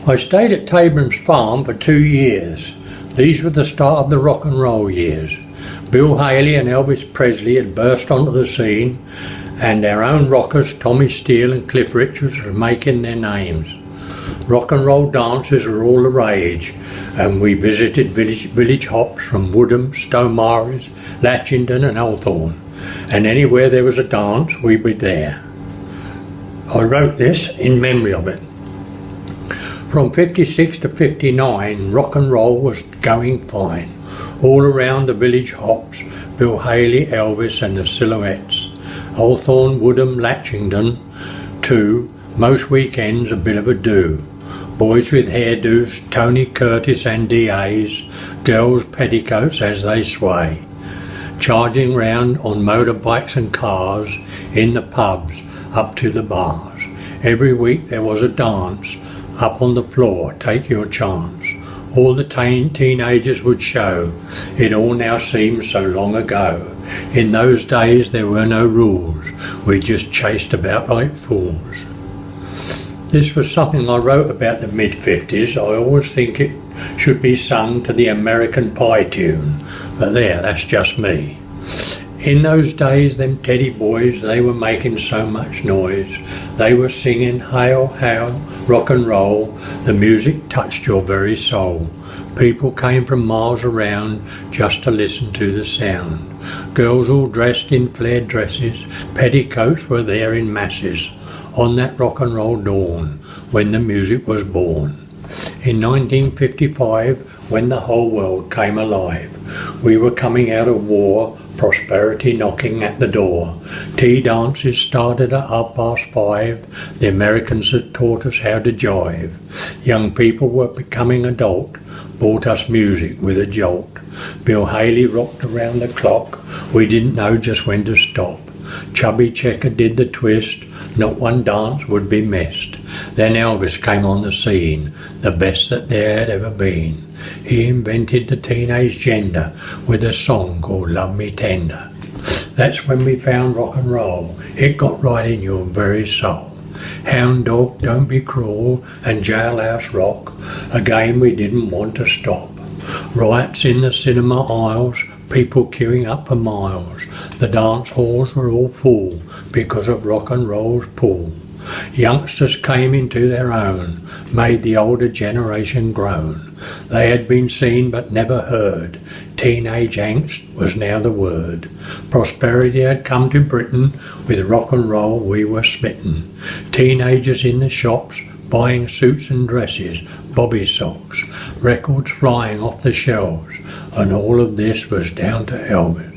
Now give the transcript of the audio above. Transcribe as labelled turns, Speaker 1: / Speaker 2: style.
Speaker 1: I stayed at Taborn's farm for 2 years. These were the start of the rock and roll years. Bill Haley and Elvis Presley had burst onto the scene, and our own rockers Tommy Steele and Cliff Richards were making their names. Rock and roll dances were all the rage, and we visited village hops from Woodham, Stonemarys, Latchington and Hawthorne, and anywhere there was a dance we'd be there. I wrote this in memory of it. From 56 to 59, rock and roll was going fine. All around the village hops, Bill Haley, Elvis and the Silhouettes. Hawthorne, Woodham, Latchington, too, most weekends a bit of a do. Boys with hairdos, Tony Curtis and DAs, girls' petticoats as they sway. Charging round on motorbikes and cars, in the pubs, up to the bars. Every week there was a dance, up on the floor, take your chance. All the teenagers would show, it all now seems so long ago. In those days there were no rules, we just chased about like fools. This was something I wrote about the mid-50s. I always think it should be sung to the American Pie tune, but there, that's just me. In those days, them Teddy boys, they were making so much noise. They were singing hail, hail, rock and roll. The music touched your very soul. People came from miles around just to listen to the sound. Girls all dressed in flared dresses, petticoats were there in masses. On that rock and roll dawn, when the music was born. In 1955, when the whole world came alive, we were coming out of war, prosperity knocking at the door. Tea dances started at 5:30. The Americans had taught us how to jive. Young people were becoming adult, brought us music with a jolt. Bill Haley rocked around the clock, we didn't know just when to stop. Chubby Checker did the twist, not one dance would be missed. Then Elvis came on the scene, the best that there had ever been. He invented the teenage gender with a song called Love Me Tender. That's when we found rock and roll, it got right in your very soul. Hound Dog, Don't Be Cruel and Jailhouse Rock, a game we didn't want to stop. Riots in the cinema aisles, people queuing up for miles. The dance halls were all full because of rock and roll's pull. Youngsters came into their own, made the older generation groan. They had been seen but never heard. Teenage angst was now the word. Prosperity had come to Britain, with rock and roll we were smitten. Teenagers in the shops, buying suits and dresses, bobby socks, records flying off the shelves, and all of this was down to Elvis.